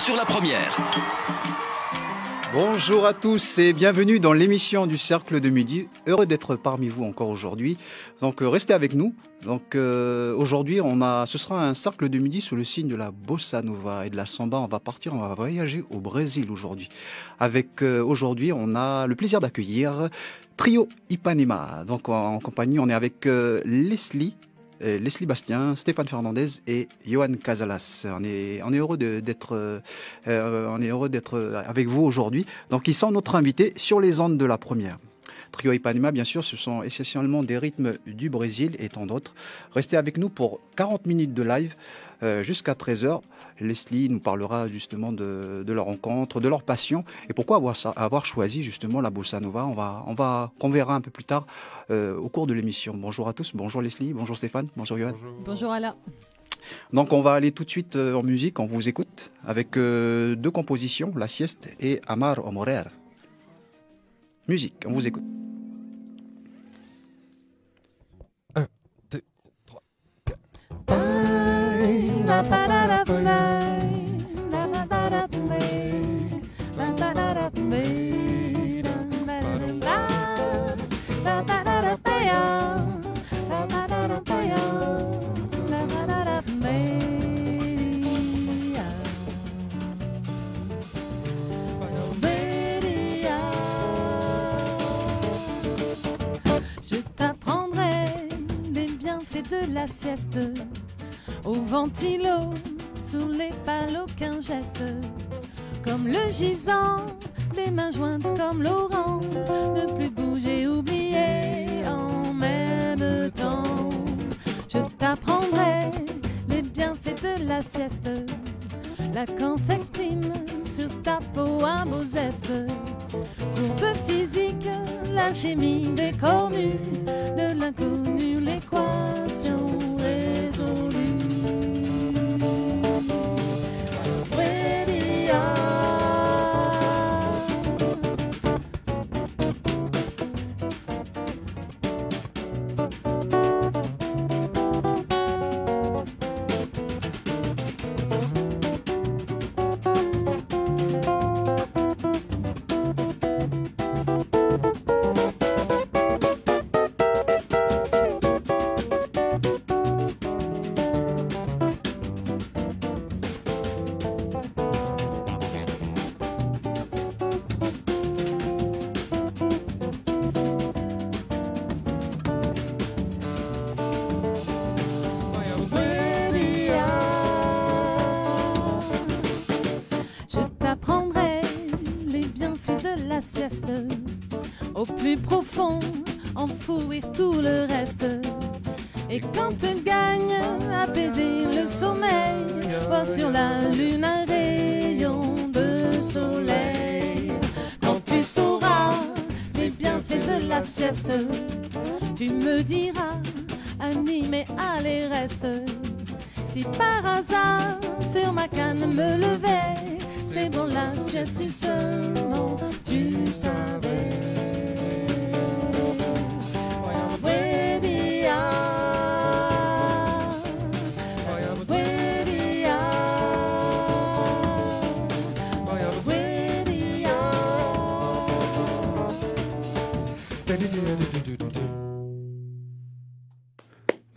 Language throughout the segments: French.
sur la première. Bonjour à tous et bienvenue dans l'émission du Cercle de Midi. Heureux d'être parmi vous encore aujourd'hui. Donc restez avec nous. Donc aujourd'hui ce sera un Cercle de Midi sous le signe de la bossa nova et de la samba. On va voyager au Brésil aujourd'hui. Avec aujourd'hui, on a le plaisir d'accueillir Trio Ipanema. Donc en compagnie, on est avec Leslie Bastien, Stéphane Fernandez et Johan Casalas. On est heureux d'être avec vous aujourd'hui. Donc ils sont notre invité sur les ondes de la première. Trio Ipanema, bien sûr, ce sont essentiellement des rythmes du Brésil et tant d'autres. Restez avec nous pour 40 minutes de live jusqu'à 13h. Leslie nous parlera justement de leur rencontre, de leur passion et pourquoi avoir choisi justement la bossa nova. Qu'on verra un peu plus tard au cours de l'émission. Bonjour à tous, bonjour Leslie, bonjour Stéphane, bonjour Johan. Bonjour Alain. Donc on va aller tout de suite en musique, on vous écoute avec deux compositions, La Sieste et Amar o Morer. Musique, on vous écoute. 1, 2, 3, de la sieste, au ventilo, sous les pales aucun geste, comme le gisant, les mains jointes comme Laurent, ne plus bouger, oublier en même temps. Je t'apprendrai les bienfaits de la sieste, Lacan s'exprime sur ta peau un beau zeste, courbe physique, l'alchimie des corps nus, de l'inconnu l'équation résolue. Au plus profond, enfouir tout le reste. Et quand tu gagnes, apaiser le sommeil, voir sur la lune un rayon de soleil. Quand tu sauras les bienfaits de la sieste, tu me diras, animé, allez reste. Si par hasard sur ma canne me levais, c'est bon la sieste si seulement tu savais.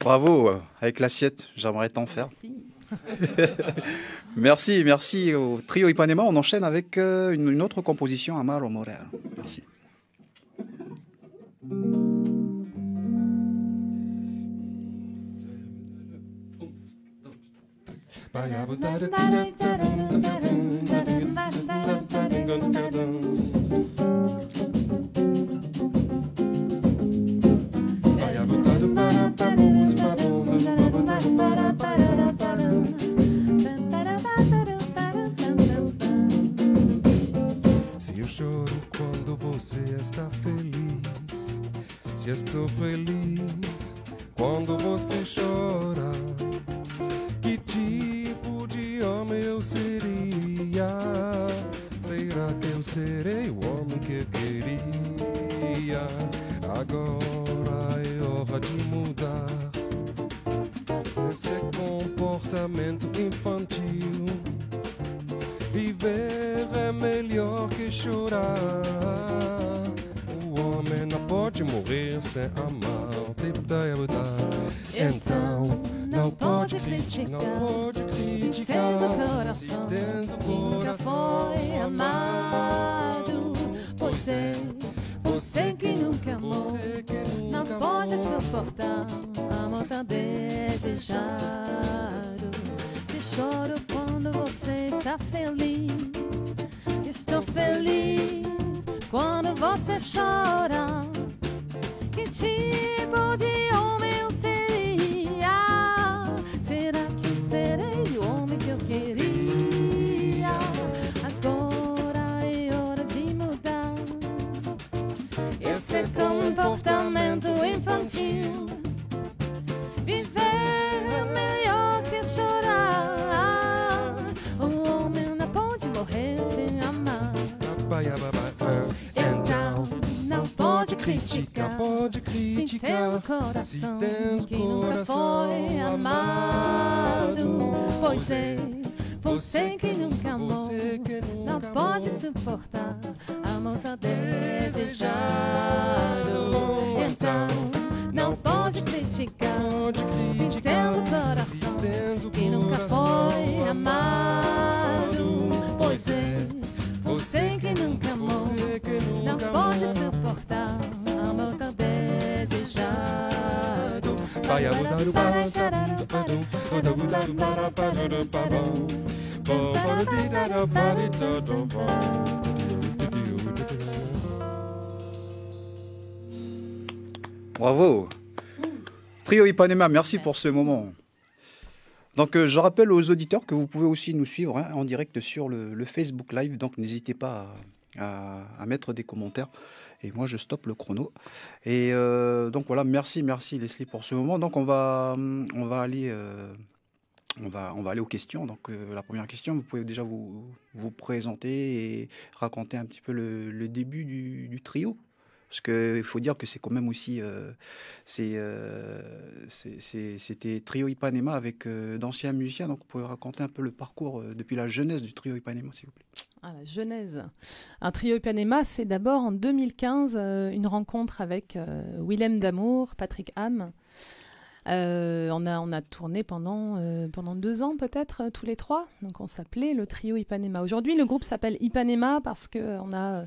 Bravo, avec l'assiette, j'aimerais t'en faire. Merci. merci au Trio Ipanema. On enchaîne avec une autre composition, Amar o Morer. Merci. Se eu choro quando você está feliz, se estou feliz quando você chora, que tipo de homem eu seria? Será que eu serei o homem que eu queria? Agora é hora de mudar esse comportamento infantil Viver é melhor que chorar. O homem não pode morrer sem amar. Então não pode criticar. Se tens o coração que nunca foi amado, pois é você que nunca amou. Não pode suportar amor tão desejado. Se choro quando você está feliz, estou feliz quando você chora. Que tipo de homem eu seria? Será que serei o homem que eu queria? Agora é hora de mudar esse comportamento infantil. Viver é melhor que chorar. O homem não pode morrer sem amar. Então não pode criticar. Se tens o coração que nunca foi amado, pois é você que nunca amou. Não pode suportar amor tão desejado. Então não pode criticar. Se tens o coração que nunca foi amado, pois é você que nunca amou. Não pode suportar amor tão desejado. Bravo. Trio Ipanema, merci pour ce moment. Donc je rappelle aux auditeurs que vous pouvez aussi nous suivre en direct sur le Facebook Live, donc n'hésitez pas à mettre des commentaires et moi je stoppe le chrono. Et donc voilà, merci Leslie pour ce moment. Donc on va aller aux questions. Donc la première question, vous pouvez déjà vous présenter et raconter un petit peu le début du trio. Parce qu'il faut dire que c'est quand même aussi, c'était Trio Ipanema avec d'anciens musiciens. Donc, vous pouvez raconter un peu le parcours depuis la jeunesse du Trio Ipanema, s'il vous plaît. Ah, la genèse. Un Trio Ipanema, c'est d'abord en 2015 une rencontre avec Willem Damour, Patrick Ham. On a tourné pendant 2 ans peut-être, tous les trois. Donc, on s'appelait le Trio Ipanema. Aujourd'hui, le groupe s'appelle Ipanema parce qu'on a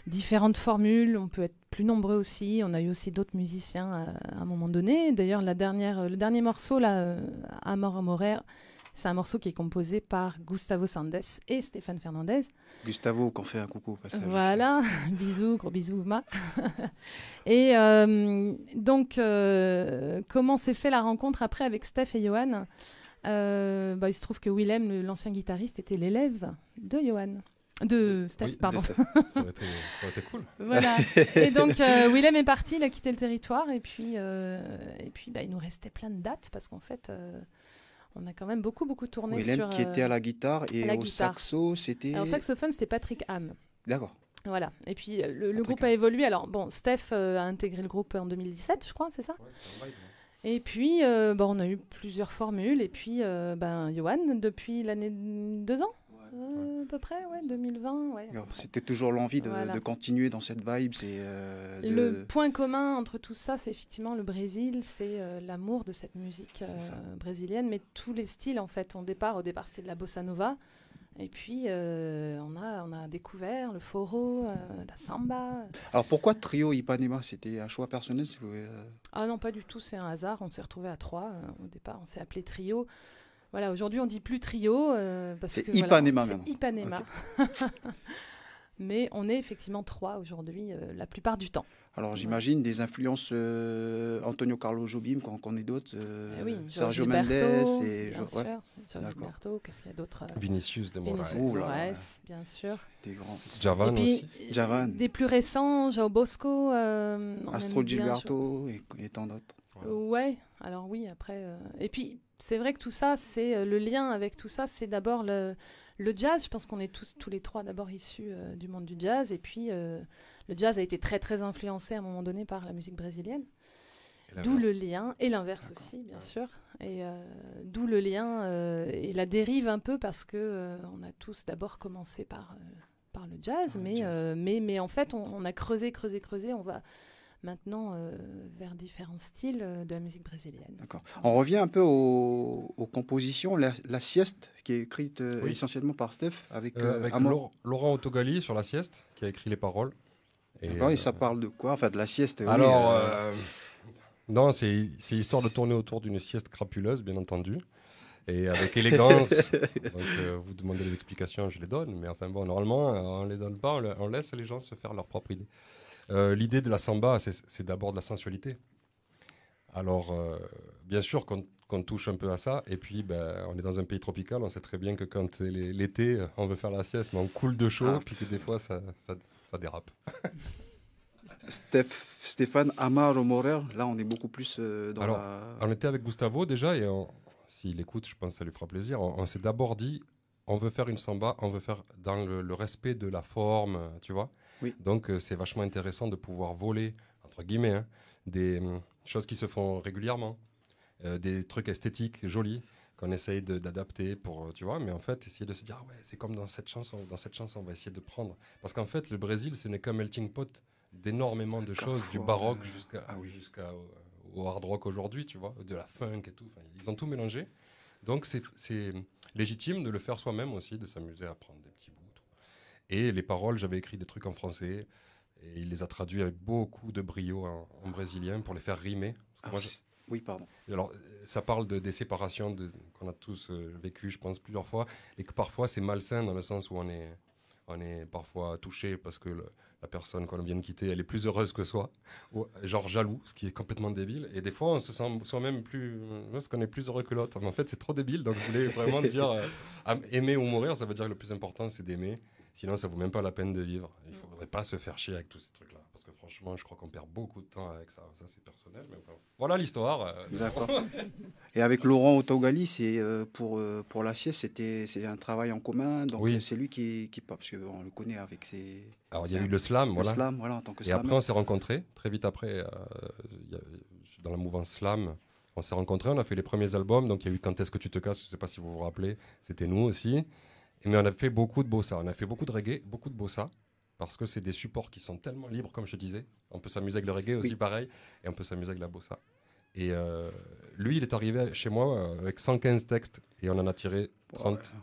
différentes formules, on peut être plus nombreux aussi. On a eu aussi d'autres musiciens à un moment donné. D'ailleurs, le dernier morceau, là, Amor Amorer, c'est un morceau qui est composé par Gustavo Sandes et Stéphane Fernandez. Gustavo, qu'on fait un coucou au passage. Voilà, bisous, gros bisous, Ma. Et donc, comment s'est fait la rencontre après avec Steph et Johan? Il se trouve que Willem, l'ancien guitariste, était l'élève de Johan. De Steph, oui, pardon. De Steph. Ça aurait été cool. Voilà. Et donc, Willem est parti, il a quitté le territoire. Et puis il nous restait plein de dates parce qu'en fait, on a quand même beaucoup tourné Willem sur... qui était à la guitare et au guitare. Saxo, c'était... Alors, au saxophone, c'était Patrick Ham. D'accord. Voilà. Et puis, le groupe a évolué. Alors, bon, Steph a intégré le groupe en 2017, je crois, c'est ça? Ouais, c'est un live, Et puis, on a eu plusieurs formules. Et puis, Johan, depuis l'année 2 ans à peu près, ouais, 2020. Ouais. Alors, c'était toujours l'envie de continuer dans cette vibe. Le point commun entre tout ça, c'est effectivement le Brésil, c'est l'amour de cette musique brésilienne, mais tous les styles en fait. Au départ c'était de la bossa nova, et puis on a découvert le forró, la samba. Alors pourquoi Trio Ipanema? C'était un choix personnel Ah non, pas du tout, c'est un hasard. On s'est retrouvés à 3. Au départ, on s'est appelé Trio. Voilà, aujourd'hui on dit plus Trio parce c'est que Ipanema c'est maintenant. Ipanema. Okay. Mais on est effectivement 3 aujourd'hui la plupart du temps. Alors j'imagine des influences Antonio Carlos Jobim, quand on connaît d'autres, Sergio Mendes et Sergio Gilberto, qu'est-ce qu'il y a d'autre? Vinicius de Moraes. Bien sûr. Des grands. Javan aussi. Javan. Des plus récents, João Bosco, Astro Gilberto et tant d'autres. Ouais, alors oui, après... Et puis, c'est vrai que tout ça, c'est le lien avec tout ça, c'est d'abord le jazz. Je pense qu'on est tous les 3 d'abord issus du monde du jazz. Et puis, le jazz a été très, très influencé à un moment donné par la musique brésilienne. D'où le lien, et l'inverse aussi, bien sûr. Et d'où le lien et la dérive un peu, parce que on a tous d'abord commencé par le jazz, mais en fait, on a creusé, on va maintenant vers différents styles de la musique brésilienne. D'accord. On revient un peu aux compositions. La sieste, qui est écrite essentiellement par Steph, avec Laurent Autogali sur la sieste, qui a écrit les paroles. Et ça parle de quoi? Enfin, de la sieste. Alors, non, c'est histoire de tourner autour d'une sieste crapuleuse, bien entendu. Et avec élégance. Donc, vous demandez les explications, je les donne. Mais enfin, bon, normalement, on ne les donne pas. On laisse les gens se faire leur propre idée. L'idée de la samba, c'est d'abord de la sensualité. Alors, bien sûr qu'on touche un peu à ça. Et puis, on est dans un pays tropical. On sait très bien que quand c'est l'été, on veut faire la sieste, mais on coule de chaud. Puis que des fois, ça dérape. Stéphane Amaro Morer, là, on est beaucoup plus dans Alors, on était avec Gustavo déjà. Et s'il écoute, je pense que ça lui fera plaisir. On s'est d'abord dit, on veut faire une samba, on veut faire dans le respect de la forme, tu vois. Oui. Donc, c'est vachement intéressant de pouvoir voler, entre guillemets, des choses qui se font régulièrement, des trucs esthétiques, jolis, qu'on essaye d'adapter pour, tu vois. Mais en fait, essayer de se dire, ouais, c'est comme dans cette chanson, on va essayer de prendre. Parce qu'en fait, le Brésil, ce n'est qu'un melting pot d'énormément de choses, du baroque jusqu'au hard rock aujourd'hui, tu vois, de la funk et tout. Enfin, ils ont tout mélangé. Donc, c'est légitime de le faire soi-même aussi, de s'amuser à prendre des petits bouts. Et les paroles, j'avais écrit des trucs en français et il les a traduits avec beaucoup de brio en brésilien pour les faire rimer. Oui, pardon. Alors, ça parle des séparations qu'on a tous vécues, je pense, plusieurs fois, et que parfois c'est malsain dans le sens où on est parfois touché parce que la personne qu'on vient de quitter, elle est plus heureuse que soi, ou genre jaloux, ce qui est complètement débile. Et des fois, on se sent soi-même parce qu'on est plus heureux que l'autre. Mais en fait, c'est trop débile. Donc, je voulais vraiment dire aimer ou mourir, ça veut dire que le plus important, c'est d'aimer. Sinon, ça vaut même pas la peine de vivre. Il ne faudrait pas se faire chier avec tous ces trucs-là. Parce que franchement, je crois qu'on perd beaucoup de temps avec ça. Ça, c'est personnel. Mais voilà l'histoire. D'accord. Et avec Laurent Autogali, c'est pour la sieste, c'est un travail en commun. Donc, c'est lui qui parce qu'on le connaît avec ses... Alors, il y a eu le slam, Le slam, voilà, en tant que et slam. après, on s'est rencontrés. Très vite après, dans la mouvance slam, on s'est rencontrés. On a fait les premiers albums. Donc, il y a eu Quand est-ce que tu te casses? Je ne sais pas si vous vous rappelez. C'était nous aussi. Mais on a fait beaucoup de bossa, on a fait beaucoup de reggae, beaucoup de bossa, parce que c'est des supports qui sont tellement libres, comme je te disais. On peut s'amuser avec le reggae aussi, pareil, et on peut s'amuser avec la bossa. Et lui, il est arrivé chez moi avec 115 textes, et on en a tiré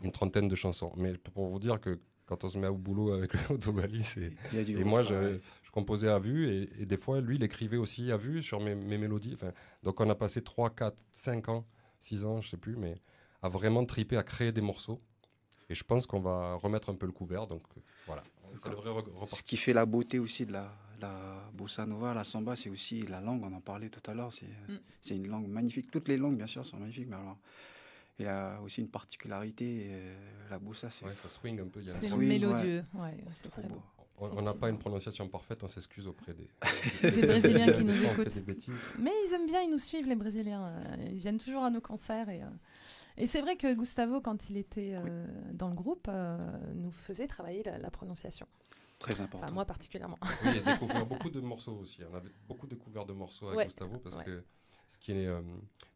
une trentaine de chansons. Mais pour vous dire que quand on se met au boulot avec le Autogali, c'est... Et moi, je composais à vue, et des fois, lui, il écrivait aussi à vue sur mes mélodies. Enfin, donc on a passé 3, 4, 5 ans, 6 ans, je ne sais plus, mais à vraiment triper, à créer des morceaux. Et je pense qu'on va remettre un peu le couvert, donc voilà. Ça devrait repartir. Ce qui fait la beauté aussi de la bossa nova, la samba, c'est aussi la langue, on en parlait tout à l'heure, c'est une langue magnifique. Toutes les langues, bien sûr, sont magnifiques, mais alors, il a aussi une particularité, la bossa, c'est... Ouais, ça swing un peu. C'est mélodieux, c'est très beau. On n'a pas une prononciation parfaite, on s'excuse auprès des Brésiliens qui nous écoutent. Des mais ils aiment bien, ils nous suivent, les Brésiliens. Ils viennent toujours à nos concerts et c'est vrai que Gustavo, quand il était dans le groupe, nous faisait travailler la prononciation. Très important. Enfin, moi particulièrement. Oui, il a découvert beaucoup de morceaux aussi. On avait beaucoup découvert de morceaux avec Gustavo, parce que ce qui est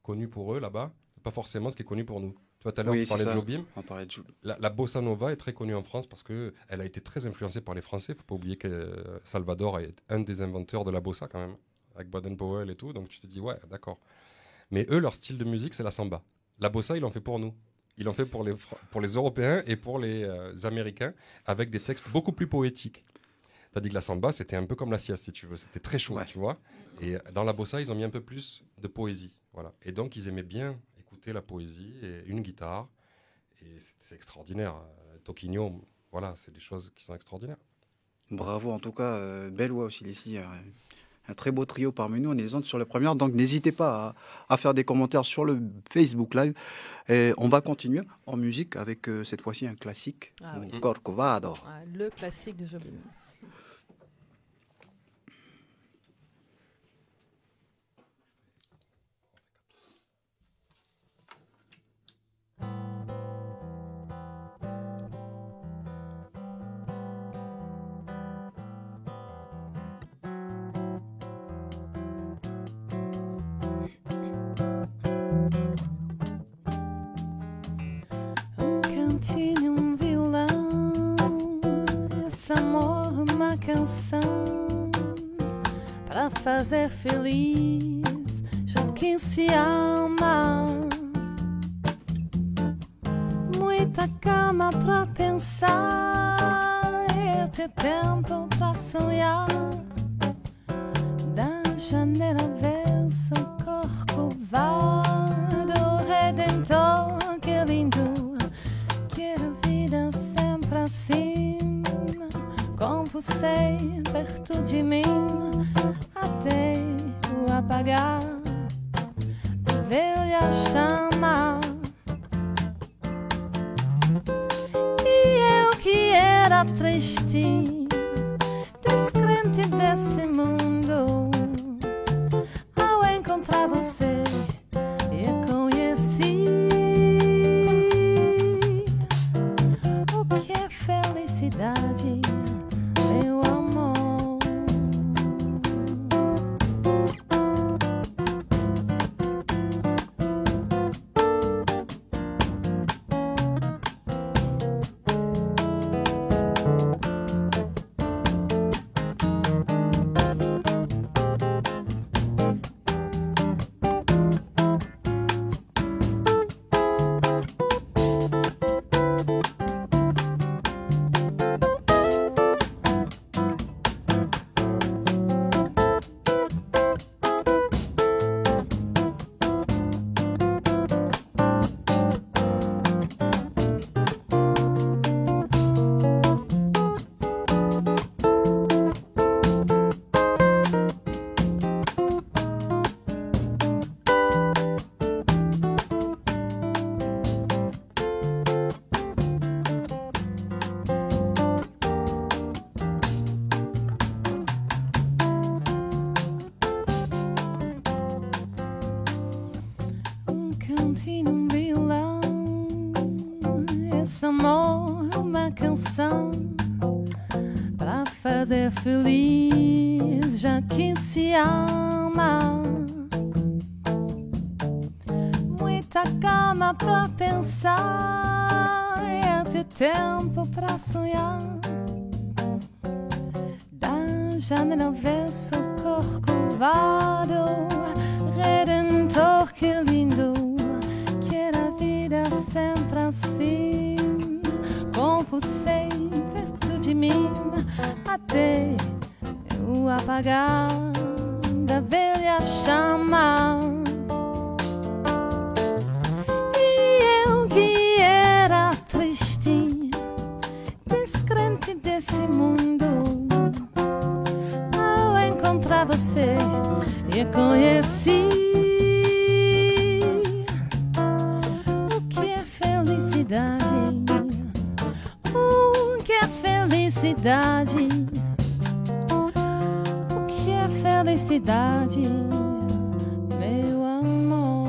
connu pour eux là-bas, c'est pas forcément ce qui est connu pour nous. Toi, tout à l'heure, tu parlais de Jobim. On parlait de Jobim. La bossa nova est très connue en France parce qu'elle a été très influencée par les Français. Il ne faut pas oublier que Salvador est un des inventeurs de la bossa quand même, avec Baden-Powell et tout. Donc tu te dis, ouais, d'accord. Mais eux, leur style de musique, c'est la samba. La bossa, ils l'ont fait pour nous. Ils l'ont fait pour les Européens et pour les Américains, avec des textes beaucoup plus poétiques. Tandis que la samba, c'était un peu comme la sieste, si tu veux. C'était très chaud, tu vois. Et dans la bossa, ils ont mis un peu plus de poésie. Voilà. Et donc, ils aimaient bien écouter la poésie et une guitare. Et c'est extraordinaire. Toquinho, voilà, c'est des choses qui sont extraordinaires. Bravo, en tout cas. Belle voix aussi, ici. Un très beau trio parmi nous, on est les autres sur la première, donc n'hésitez pas à faire des commentaires sur le Facebook Live. Et on va continuer en musique avec cette fois-ci un classique, Corcovado. Le classique de Jobim. esse amor uma canção para fazer feliz já quem se ama. Muita calma pra pensar e ter tempo pra sonhar. Da janela vê seu corcovado redentor, que lindo. Quero a vida sempre assim, com você perto de mim, até o apagar da velha chama. E eu que era triste, descrente desse mundo, ao encontrar você eu conheci o que é felicidade, meu amor. Cantinho, um violão, esse amor é uma canção para fazer feliz já que se ama. Muita calma pra pensar e ter tempo pra sonhar. Da janela vê seu corcovado redentor, que lindo. Sempre assim, com você perto de mim, até o apagar da velha chama. E eu que era triste, descrente desse mundo, ao encontrar você eu conheci o que é felicidade, o que é felicidade, meu amor.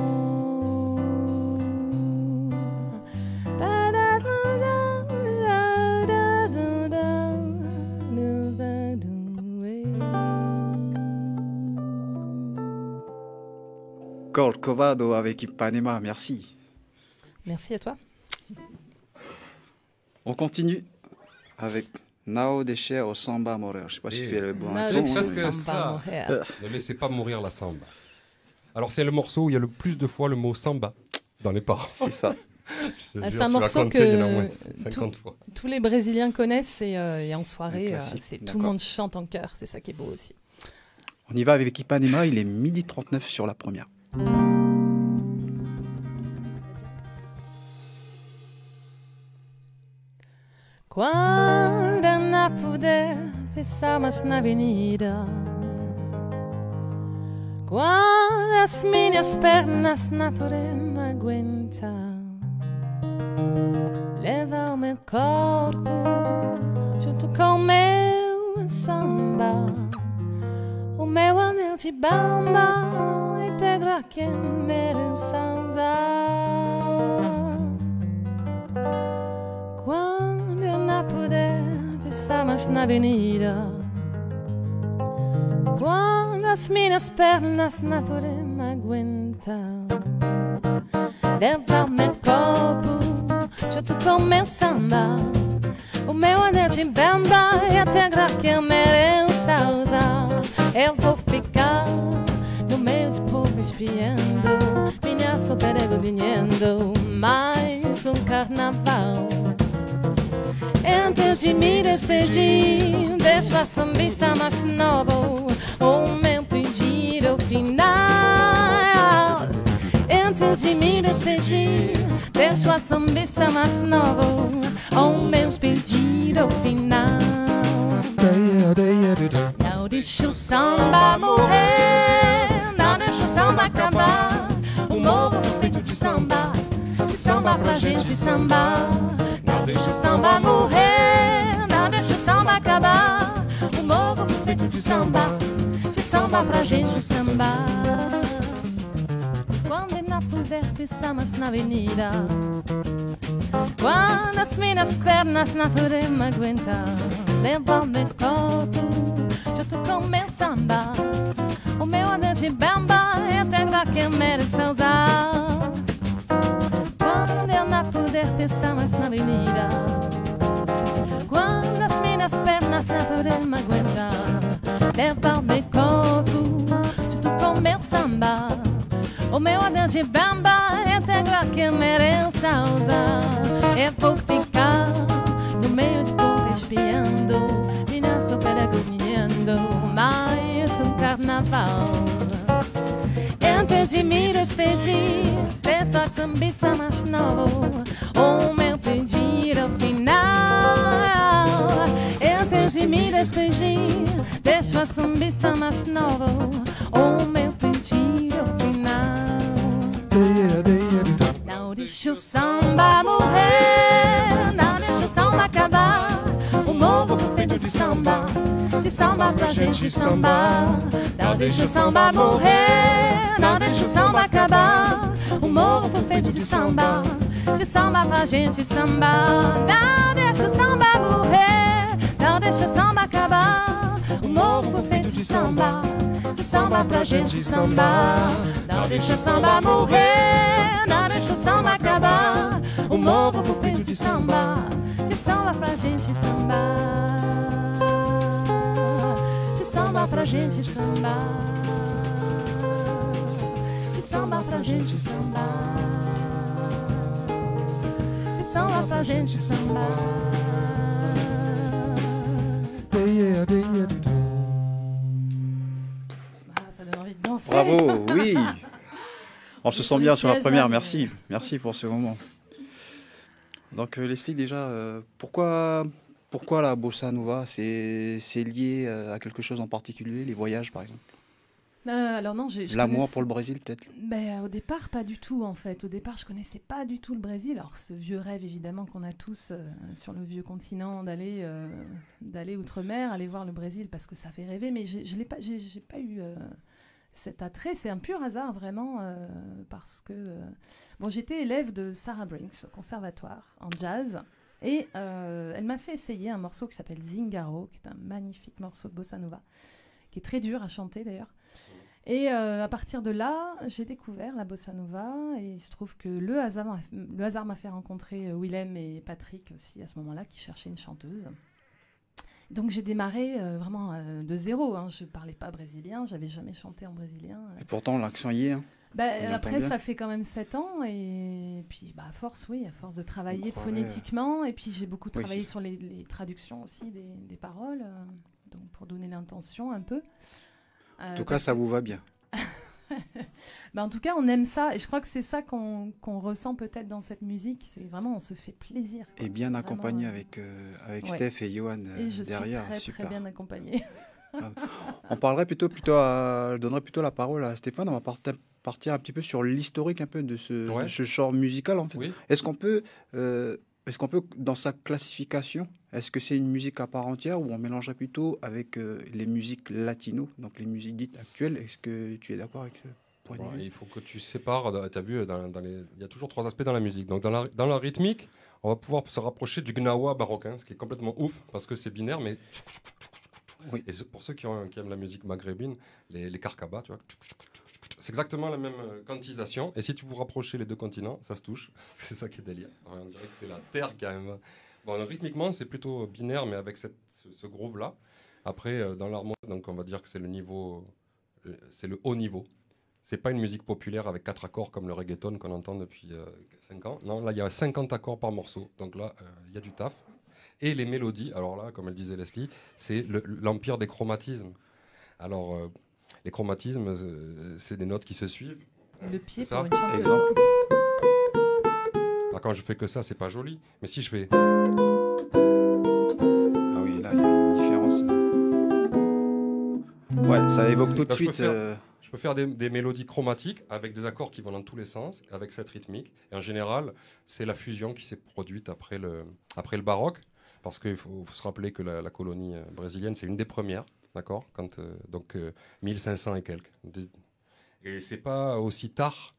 Corcovado avec Ipanema, merci. Merci à toi. On continue avec Nao Déchet au Samba Mourir. Je ne sais pas si tu fais le bon Nao accent. C'est Déchet. presque Samba ça. Mourir. Ne laissez pas mourir la samba. Alors c'est le morceau où il y a le plus de fois le mot samba dans les paroles. C'est ça. Je te C'est jure, un tu vas morceau compter, il y en a au que moins 50 fois. tous les Brésiliens connaissent et en soirée, Un classique, tout le d'accord. monde chante en chœur. C'est ça qui est beau aussi. On y va avec Ipanema, il est 12h39 sur la première. Quando Ana puder pensamos na avenida, quando as minhas pernas não podem aguentar, leva o meu corpo junto com o meu samba, o meu anel de bamba integra que mereçam usar. Quando eu não puder pisar mais na avenida, quando as minhas pernas não podem aguentar, leva o meu corpo junto com o meu samba, o meu anel de de bamba e até que mereça usar. Eu vou ficar no meio do povo espiando, minhas coperegodinhando, mais um carnaval. Antes de me despedir, deixo a sambista mais novo, o meu pedido final. Antes de me despedir, deixo a sambista mais novo, o meu pedido final. Não deixa o samba morrer, não deixa o samba acabar. O morro foi feito de samba pra gente sambar. Não deixa o samba morrer, não deixa o samba acabar. O morro foi feito de samba pra gente sambar. Quando eu não puder pisar mais na avenida, quando as minhas pernas não podem me aguentar, leva-me corpo junto com meu samba. O meu anel de bamba é a terra que merece usar. Quando eu não puder pisar mais na avenida, quando as minhas pernas não podem me aguentar, leva-me corpo junto com meu samba. O meu anel de bamba é a terra que merece usar. Eu vou ficar no meio do povo espiando, minhas peregrinação, mais um carnaval. Antes de me despedir, peço a sambista mais novo, o meu pedido final. Antes de me despedir, deixo a sambista mais novo, o meu pedido final. Não deixa o samba morrer, não deixa o samba acabar. O morro foi feito de samba pra gente sambar. Não deixa o samba morrer, não deixa o samba acabar. O morro foi feito de samba pra gente sambar. Não deixa o samba morrer, não deixa o samba acabar. O morro foi feito de samba pra gente sambar. Não deixa o samba morrer, não deixa o samba acabar. O morro foi feito de samba pra gente sambar. De samba pra gente sambar. De samba pra gente sambar. De samba pra gente sambar. Ça donne envie de danser. Bravo, oui. On se sent bien sur la première, merci. Merci pour ce moment. Donc Leslie, déjà, pourquoi la bossa nova? C'est lié à quelque chose en particulier, les voyages par exemple? Alors non, l'amour pour le Brésil peut-être? Au départ, pas du tout en fait. Au départ, je connaissais pas du tout le Brésil. Alors ce vieux rêve évidemment qu'on a tous sur le vieux continent d'aller outre-mer, aller voir le Brésil parce que ça fait rêver. Mais j'ai pas eu cet attrait. C'est un pur hasard vraiment parce que j'étais élève de Sarah Brinks au conservatoire en jazz. Et elle m'a fait essayer un morceau qui s'appelle Zingaro, qui est un magnifique morceau de bossa nova, qui est très dur à chanter d'ailleurs. Et à partir de là, j'ai découvert la bossa nova et il se trouve que le hasard m'a fait rencontrer Willem et Patrick aussi à ce moment-là, qui cherchaient une chanteuse. Donc j'ai démarré vraiment de zéro. Je ne parlais pas brésilien, j'avais jamais chanté en brésilien. Et pourtant l'accent y est. Hein. Après, ça fait quand même 7 ans et puis à force de travailler phonétiquement et puis j'ai beaucoup travaillé sur les traductions aussi des paroles, donc pour donner l'intention un peu. En tout cas, ça vous va bien. En tout cas, on aime ça et je crois que c'est ça qu'on ressent peut-être dans cette musique. C'est vraiment, on se fait plaisir. Quoi. Et bien accompagné avec Steph et Johan derrière. Je suis très bien accompagnée. On parlerait je donnerais plutôt la parole à Stéphane. On va partir un petit peu sur l'historique un peu de ce genre musical en fait. Oui. Est-ce qu'on peut, dans sa classification, est-ce que c'est une musique à part entière ou on mélangerait plutôt avec les musiques latino, donc les musiques dites actuelles? Est-ce que tu es d'accord avec ce point de vue? Il faut que tu sépares, tu as vu, il y a toujours 3 aspects dans la musique. Donc dans la rythmique, on va pouvoir se rapprocher du gnawa marocain, ce qui est complètement ouf parce que c'est binaire, mais... Oui. Et pour ceux qui aiment la musique maghrébine, les karkabas, tu vois, c'est exactement la même quantisation. Et si tu vous rapprochez les 2 continents, ça se touche. C'est ça qui est délire. On dirait que c'est la terre qui a Bon, rythmiquement, c'est plutôt binaire, mais avec ce groove-là. Après, dans l'harmonie, donc on va dire que c'est le niveau, c'est le haut niveau. C'est pas une musique populaire avec 4 accords comme le reggaeton qu'on entend depuis 5 ans. Non, là, il y a 50 accords par morceau. Donc là, il y a du taf. Et les mélodies, alors là, comme elle disait Leslie, c'est l'empire des chromatismes. Alors, les chromatismes, c'est des notes qui se suivent. Le pied Ça, pour une chanteuse. exemple. Alors, quand je fais que ça, c'est pas joli. Mais si je fais... Ah oui, là, il y a une différence. Ouais, ça évoque tout de Là, je peux suite. faire- Je peux faire des mélodies chromatiques avec des accords qui vont dans tous les sens, avec cette rythmique. Et en général, c'est la fusion qui s'est produite après le baroque. Parce qu'il faut se rappeler que la colonie brésilienne, c'est une des premières, d'accord, donc 1500 et quelques. Et c'est pas aussi tard,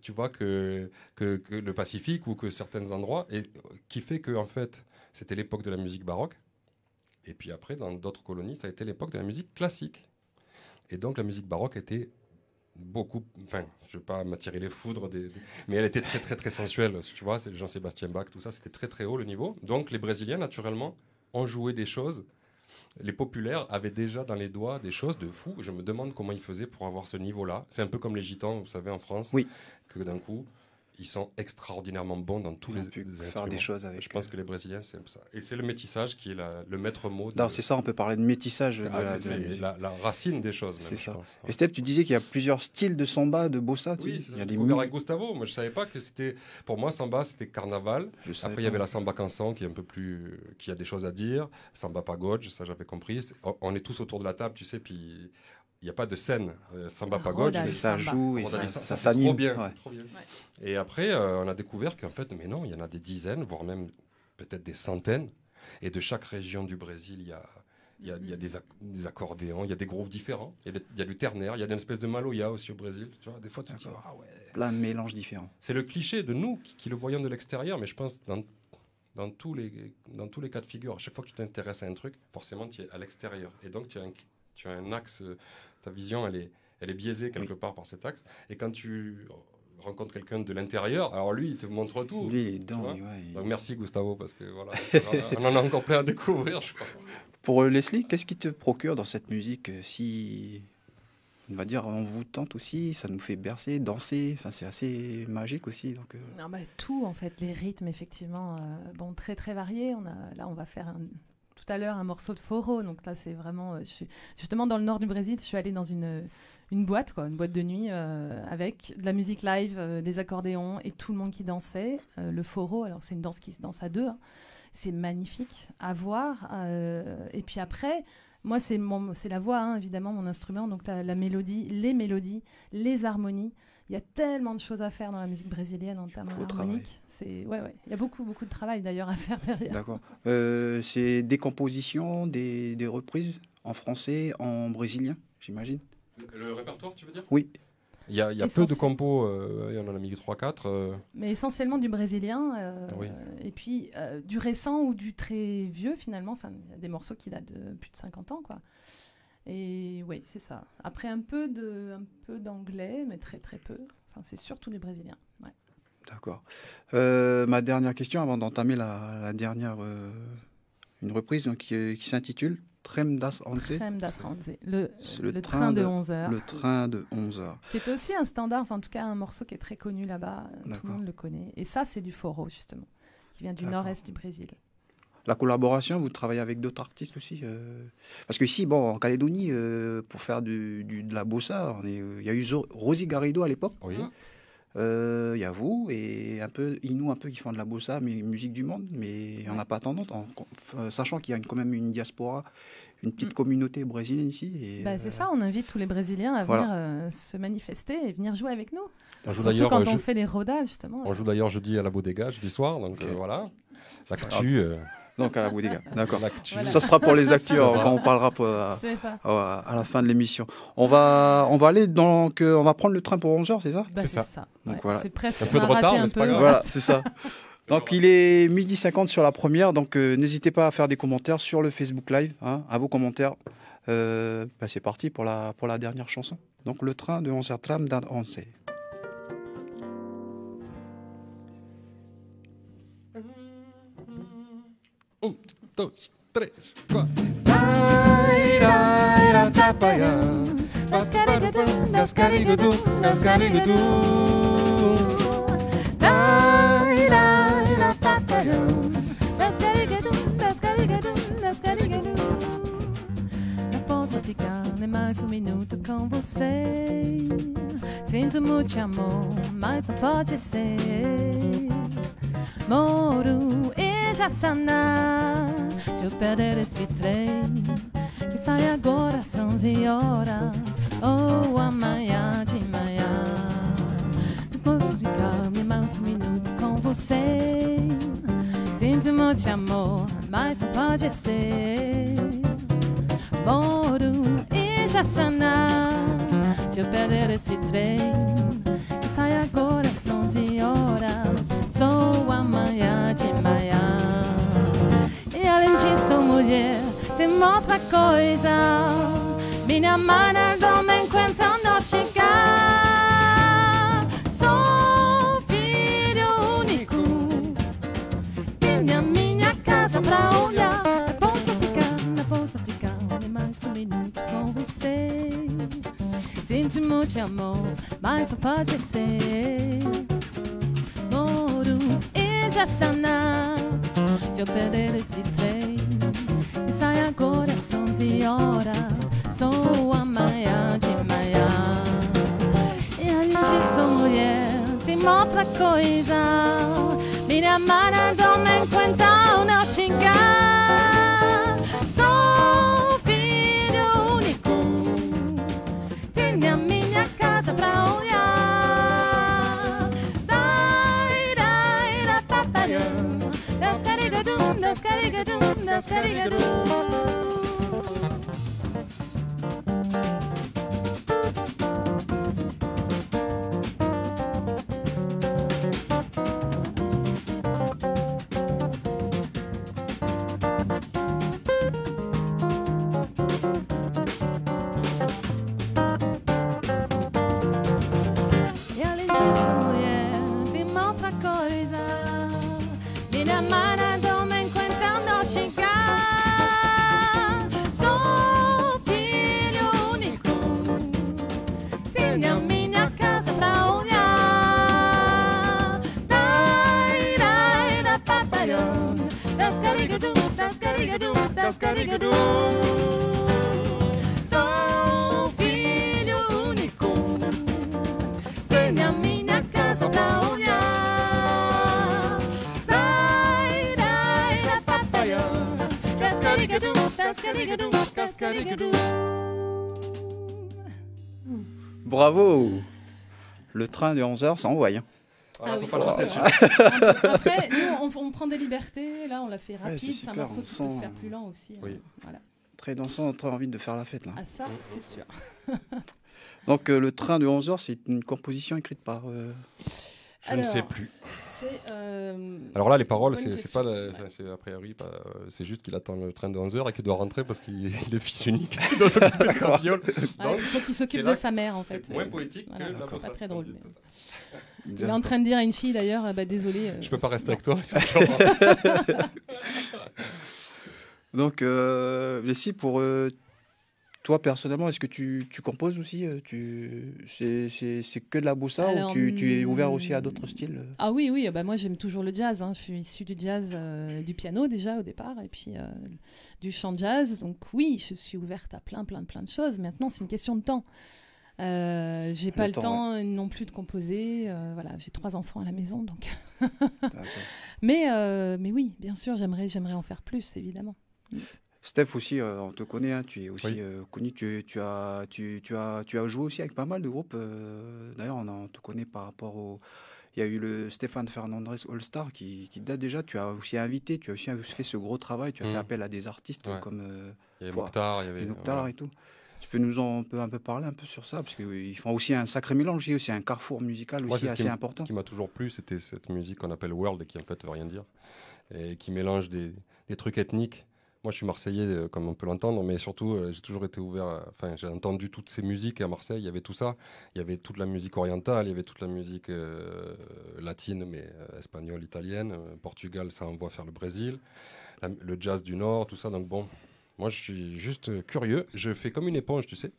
tu vois, que le Pacifique ou que certains endroits, et qui fait que en fait, c'était l'époque de la musique baroque. Et puis après, dans d'autres colonies, ça a été l'époque de la musique classique. Et donc la musique baroque était beaucoup, enfin, je ne vais pas m'attirer les foudres, mais elle était très très très sensuelle, tu vois, c'est Jean-Sébastien Bach, tout ça, c'était très très haut le niveau. Donc les Brésiliens, naturellement, ont joué des choses. Les populaires avaient déjà dans les doigts des choses de fou. Je me demande comment ils faisaient pour avoir ce niveau-là. C'est un peu comme les gitans, vous savez, en France, Oui. que d'un coup, ils sont extraordinairement bons dans tous Ils ont les pu faire instruments. des choses avec. Je pense que les Brésiliens, c'est un peu ça. Et c'est le métissage qui est le maître mot. Non, c'est ça, on peut parler de métissage. C'est la racine des choses, même, C'est je ça. pense. Et Steph, tu disais qu'il y a plusieurs styles de samba, de bossa. Oui, Il y a j'ai des découvert mi- avec Gustavo. Moi, je savais pas que c'était. Pour moi, samba, c'était carnaval. Je savais Après, il y avait pas. la samba canção qui est un peu plus, qui a des choses à dire. Samba pagode, ça j'avais compris. On est tous autour de la table, tu sais, puis il n'y a pas de scène. Samba pagode, Roda Et et ça samba. joue et on a dit ça ça fait s'anime. trop bien, Ouais. c'est trop bien. Et après, on a découvert qu'en fait, mais non, il y en a des dizaines, voire même peut-être des centaines. Et de chaque région du Brésil, il y a des accordéons, il y a des grooves différents, il y a du ternaire, il y a une espèce de maloya aussi au Brésil. Tu vois, des fois, tu te dis, D'accord. ah ouais. Plein de mélanges différents. C'est le cliché de nous qui le voyons de l'extérieur, mais je pense dans tous les cas de figure, à chaque fois que tu t'intéresses à un truc, forcément, tu es à l'extérieur. Et donc, tu as un axe, ta vision, elle est biaisée quelque part par cet axe. Et quand tu rencontres quelqu'un de l'intérieur, alors lui, il te montre tout. Lui, il est tu dedans. vois. Ouais, Donc merci Gustavo, parce que voilà, on en a encore plein à découvrir, je crois. Pour Leslie, qu'est-ce qui te procure dans cette musique si, on va dire, envoûtante aussi, ça nous fait bercer, danser, enfin, c'est assez magique aussi. Donc, Non, bah, tout en fait, les rythmes effectivement, bon, très très variés. Là, on va faire tout à l'heure un morceau de forró, donc là c'est vraiment, je suis justement dans le nord du Brésil, je suis allée dans une boîte, une boîte de nuit avec de la musique live, des accordéons et tout le monde qui dansait. Le forró, alors c'est une danse qui se danse à deux, hein. C'est magnifique à voir. Et puis après, moi c'est la voix, hein, évidemment, mon instrument, donc la mélodie, les harmonies. Il y a tellement de choses à faire dans la musique brésilienne en termes harmoniques. Ouais. Il y a beaucoup de travail d'ailleurs à faire derrière. d'accord. C'est des compositions, des reprises en français, en brésilien, j'imagine. Le répertoire, tu veux dire? Oui. Il y a peu de compos, il y en a mis 3-4. Mais essentiellement du brésilien, Oui. et puis du récent ou du très vieux finalement. Enfin, il y a des morceaux qui datent de plus de 50 ans, quoi. Et oui, c'est ça. Après un peu d'anglais, mais très très peu. Enfin, c'est surtout les brésiliens. Ouais. D'accord. Ma dernière question avant d'entamer la dernière, une reprise donc, qui s'intitule Trem das 11. Trem das 11. Le train train de 11 heures. Le train de 11 heures. Qui est aussi un standard, enfin en tout cas un morceau qui est très connu là-bas. Tout D'accord. le monde le connaît. Et ça, c'est du forró justement, qui vient du D'accord. nord-est du Brésil. La collaboration, vous travaillez avec d'autres artistes aussi Parce que ici, bon, en Calédonie, pour faire de la bossa, il y a eu Rosie Garrido à l'époque. Oui. Il y a vous et un peu Inou, un peu qui font de la bossa, mais musique du monde, mais on n'a pas tendance, sachant qu'il y a quand même une diaspora, une petite communauté brésilienne ici. Et, C'est ça, on invite tous les Brésiliens à Voilà. venir se manifester et venir jouer avec nous. On joue Surtout d'ailleurs quand on fait les rodas, justement. on joue d'ailleurs jeudi à la Bodega, jeudi soir, donc Ok. voilà. L'actu. Donc à la Boudéga, d'accord. L'actu. Voilà. Ça sera pour les acteurs Ça va. quand on parlera C'est ça. à la fin de l'émission. On va aller donc, on va prendre le train pour 11h, c'est ça Bah, C'est c'est ça. ça. Donc Ouais, voilà. C'est presque Un peu de on a raté retard, un mais c'est peu. pas grave. Voilà, c'est ça. Donc il est 12h50 sur la première, donc n'hésitez pas à faire des commentaires sur le Facebook Live, hein, à vos commentaires. C'est parti pour la dernière chanson. Donc le train de 11h tram d'un 11. 1, 2, 3, 4. Taira, tapaya. Gascarigadu, gascarigadu. Taira, tapaya. Gascarigadu. Não posso ficar nem mais minuto com você. Sinto muito amor, mas não pode ser. Moro em Jaçanã. Se eu perder esse trem que sai agora são 11 horas ou amanhã de manhã. Não posso ficar nem mais minuto com você. Sinto muito amor, mas não pode ser. Moro em Jaçanã. Se eu perder esse trem que sai agora são 11 horas, sou amanhã de manhã. E além disso, mulher, tem outra coisa. Minha mãe não me enquanto não chegar. Sou filho único. Tenho a minha casa pra olhar. Não posso ficar nem mais minuto com você. Sinto muito amor, mas não pode ser. Moro em Jaçanã. Se eu perder esse trem que sai agora são 11 horas, sou amanhã de manhã. E além disso, mulher, tem outra coisa. Minha mãe não me enquanto não chegar. Sou filho único. Tenho a minha casa pra olhar. Daira, papaya. Dascarigadum, dascarigadum, dascarigadum. E além disso, mulher, tem outra coisa. Minha mãe não me enquanto não chegar. Sou filho único. Tenho a minha casa pra olhar. Daira, papaya. Dascarigadum, dascarigadum, dascarigadum. Sou filho único. Tenho a minha casa pra olhar. Daira, papaya. Dascarigadum, dascarigadum, dascarigadum. Bravo. Le train de 11h, ça envoie. Hein. Ah, Ah faut oui. pas le rater, celui-là. Après, nous, on prend des libertés. Là, on l'a fait rapide. c'est C'est un super, morceau on qui peut se sent- faire plus lent aussi. Oui. Voilà. Très dansant, très envie de faire la fête là. Ah, ça, c'est sûr. Donc le train de 11h, c'est une composition écrite par... Je ne sais plus. C'est. Alors là, les paroles, bonne c'est question. pas, Ouais. enfin, c'est a priori, c'est juste qu'il attend le train de 11h et qu'il doit rentrer parce qu'il est le fils unique. Il doit s'occuper de sa viole. Ouais, Donc, il faut qu'il s'occupe c'est de là sa mère, en fait. c'est moins poétique Voilà, que la c'est bossa. pas très drôle. Comme dit Mais... Tata. Il est en train de dire à une fille, d'ailleurs, bah, désolé. Je peux pas rester avec toi. Donc, Leslie, pour toi personnellement, est-ce que tu composes aussi c'est que de la bossa Alors, ou tu es ouvert aussi à d'autres styles Ah oui, oui, bah moi j'aime toujours le jazz. Hein. Je suis issue du jazz, du piano déjà au départ, et puis du chant jazz. Donc oui, je suis ouverte à plein de choses. Maintenant, c'est une question de temps. J'ai pas le temps non plus de composer. Voilà, j'ai 3 enfants à la maison, donc. mais oui, bien sûr, j'aimerais en faire plus, évidemment. Steph aussi, on te connaît, hein, tu es aussi Oui. connu, tu as joué aussi avec pas mal de groupes. D'ailleurs, on te connaît par rapport au... Il y a eu le Stéphane Fernandez All-Star qui date déjà. Tu as aussi invité, tu as aussi fait ce gros travail. Tu as fait appel à des artistes Ouais. comme Il y avait Mokhtar, il y avait Mokhtar voilà. et tout. Tu peux nous un peu parler un peu sur ça parce qu'ils font aussi un sacré mélange, il y a aussi un carrefour musical Moi, aussi c'est assez important. Ce qui m'a toujours plu, c'était cette musique qu'on appelle world et qui en fait veut rien dire et qui mélange des trucs ethniques Moi, je suis marseillais, comme on peut l'entendre, mais surtout, j'ai toujours été ouvert. Enfin, j'ai entendu toutes ces musiques et à Marseille. Il y avait tout ça. Il y avait toute la musique orientale, il y avait toute la musique latine, mais espagnole, italienne. Portugal, ça envoie faire le Brésil. Le jazz du Nord, tout ça. Donc bon, moi, je suis juste curieux. Je fais comme une éponge, tu sais.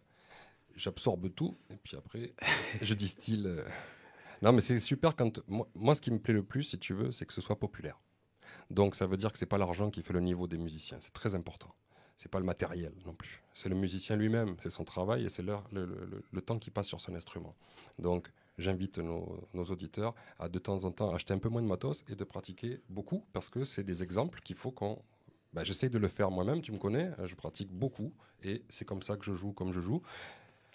J'absorbe tout et puis après, je distille. Non, mais c'est super quand... Moi, ce qui me plaît le plus, si tu veux, c'est que ce soit populaire. Donc, ça veut dire que ce n'est pas l'argent qui fait le niveau des musiciens. C'est très important. Ce n'est pas le matériel non plus. C'est le musicien lui-même, c'est son travail et c'est le temps qu'il passe sur son instrument. Donc, j'invite nos auditeurs à de temps en temps acheter un peu moins de matos et de pratiquer beaucoup parce que c'est des exemples qu'il faut qu'on... j'essaye de le faire moi-même, tu me connais, je pratique beaucoup et c'est comme ça que je joue comme je joue.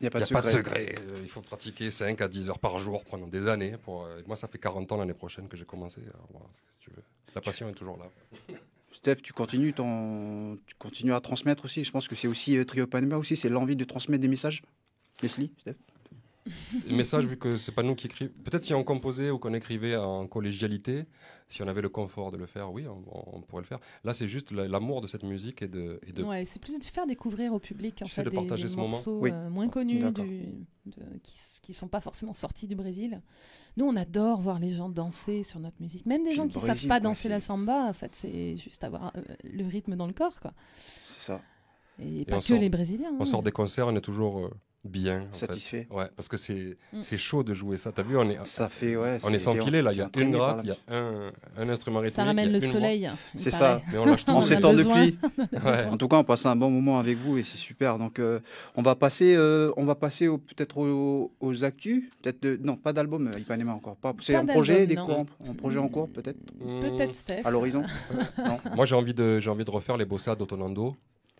Il n'y a pas de secret. Il faut pratiquer 5 à 10 heures par jour pendant des années. Moi, ça fait 40 ans l'année prochaine que j'ai commencé. Alors, voilà, si tu veux. La passion est toujours là. Steph, tu continues à transmettre aussi. Je pense que c'est aussi Trio Ipanema aussi, c'est l'envie de transmettre des messages. Leslie, Steph. Le message, vu que c'est pas nous qui écrivons, peut-être si on composait ou qu'on écrivait en collégialité, si on avait le confort de le faire, oui, on pourrait le faire. Là, c'est juste l'amour de cette musique et de... Ouais, c'est plus de faire découvrir au public en fait, de partager des ce morceaux moins connus qui sont pas forcément sortis du Brésil. Nous, on adore voir les gens danser sur notre musique. Même des gens qui savent pas danser la samba, en fait, c'est juste avoir le rythme dans le corps, quoi. C'est ça. Et pas que les Brésiliens. On sort des concerts, on est toujours... bien satisfait. Ouais, parce que c'est chaud de jouer ça. T'as vu, on est sans filet là. Il y a une gratte, il y a un instrument rythmique. Ça ramène le soleil. C'est ça. Mais on lâche tout. En ces temps de pluie. En tout cas, on passe un bon moment avec vous et c'est super. Donc, on va passer peut-être aux actus. Non, pas d'album Ipanema encore. C'est un projet, un projet en cours peut-être. Peut-être Steph. À l'horizon. Non. Moi, j'ai envie de refaire les bossa d'Otonando.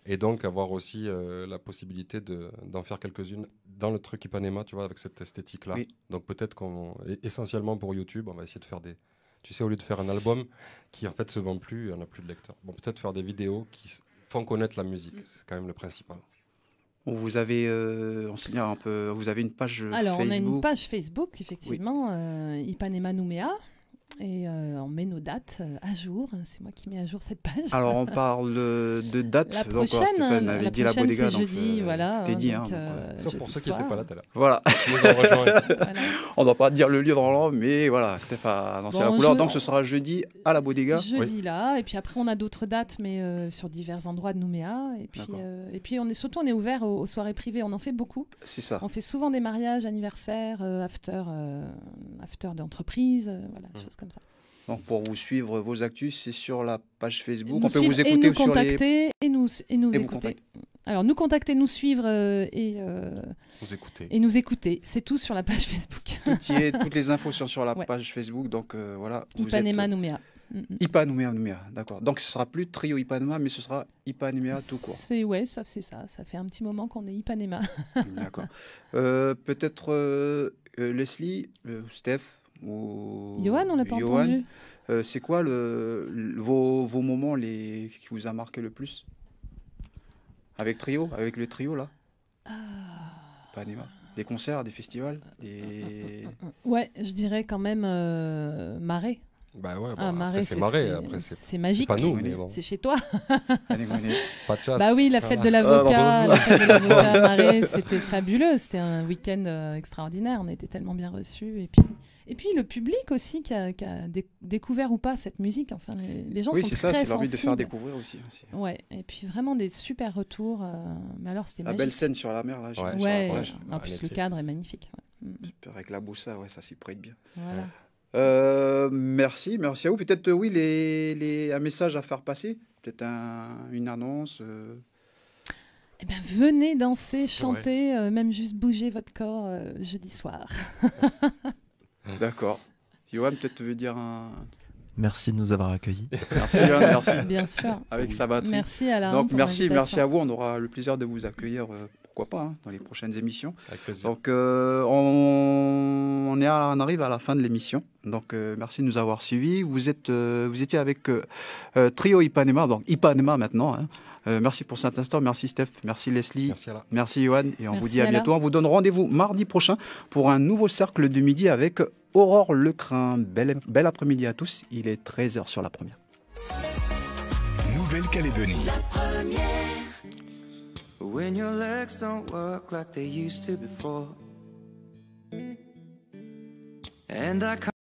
Et donc avoir aussi la possibilité d'en faire quelques-unes dans le truc Ipanema, tu vois, avec cette esthétique-là. Oui. Donc peut-être essentiellement pour YouTube, on va essayer de faire tu sais, au lieu de faire un album qui en fait se vend plus, on n'a plus de lecteurs. Bon, peut-être faire des vidéos qui font connaître la musique, c'est quand même le principal. Vous avez, vous avez une page Facebook. Alors, on a une page Facebook, effectivement, Ipanema Nouméa. Et on met nos dates à jour. C'est moi qui mets à jour cette page. Alors, on parle de date. La prochaine, c'est jeudi. Voilà. T'es dit. Sauf pour ceux qui n'étaient pas là tout à l'heure. Voilà. On ne doit pas dire le lieu dans l'ordre, mais voilà, Steph a annoncé la couleur. Donc, ce sera jeudi à la Bodega. Jeudi là. Et puis après, on a d'autres dates, mais sur divers endroits de Nouméa. Et puis on est ouvert aux soirées privées. On en fait beaucoup. C'est ça. On fait souvent des mariages, anniversaires, after d'entreprise, voilà, choses comme ça. Donc pour vous suivre vos actus, c'est sur la page Facebook. On peut vous écouter nous contacter et nous écouter. Alors nous contacter, nous suivre et nous écouter. C'est tout sur la page Facebook. Toutes les infos sont sur la page Facebook. Donc voilà. Ipanema Nouméa. Ipanema, d'accord. Donc ce sera plus Trio Ipanema, mais ce sera Ipanema tout court. C'est ça. Ça fait un petit moment qu'on est Ipanema. D'accord. Peut-être Leslie, Steph. Johan, on l'a pas entendu. C'est quoi vos moments qui vous a marqué le plus avec le trio là Ipanema. Des concerts, des festivals, Ouais, je dirais quand même Marais. Bah ouais, Marais, c'est Marais. Après, c'est magique. C'est pas nous, mais bon. C'est chez toi. Pas de chasse. Bah oui, la fête de l'avocat, à Marais, c'était fabuleux. C'était un week-end extraordinaire. On était tellement bien reçus. Et puis le public aussi qui a découvert ou pas cette musique. Enfin, les gens sont très sensibles. Oui, c'est ça, c'est l'envie de faire découvrir aussi. Ouais, et puis vraiment des super retours. Mais alors, c'était magique. La belle scène sur la mer, là. Ouais, en plus le cadre est magnifique. Super, avec la boussa, ça s'y prête bien. Voilà. Merci à vous. Peut-être un message à faire passer, peut-être une annonce. Eh ben, venez danser, chanter, même juste bouger votre corps jeudi soir. D'accord. Johan, peut-être tu veux dire un... Merci de nous avoir accueillis. Merci Johan, merci. Bien sûr. Avec sa batterie. Merci Alain. Donc merci à vous. On aura le plaisir de vous accueillir. Pourquoi pas, dans les prochaines émissions. Avec plaisir. Donc, on arrive à la fin de l'émission. Donc, merci de nous avoir suivis. Vous étiez avec Trio Ipanema, donc Ipanema maintenant. Merci pour cet instant. Merci Steph, merci Leslie, merci Johan. Et on vous dit à bientôt. On vous donne rendez-vous mardi prochain pour un nouveau cercle de midi avec Aurore Lecrin. Bel après-midi à tous. Il est 13h sur la première. Nouvelle-Calédonie. When your legs don't work like they used to before, and I can't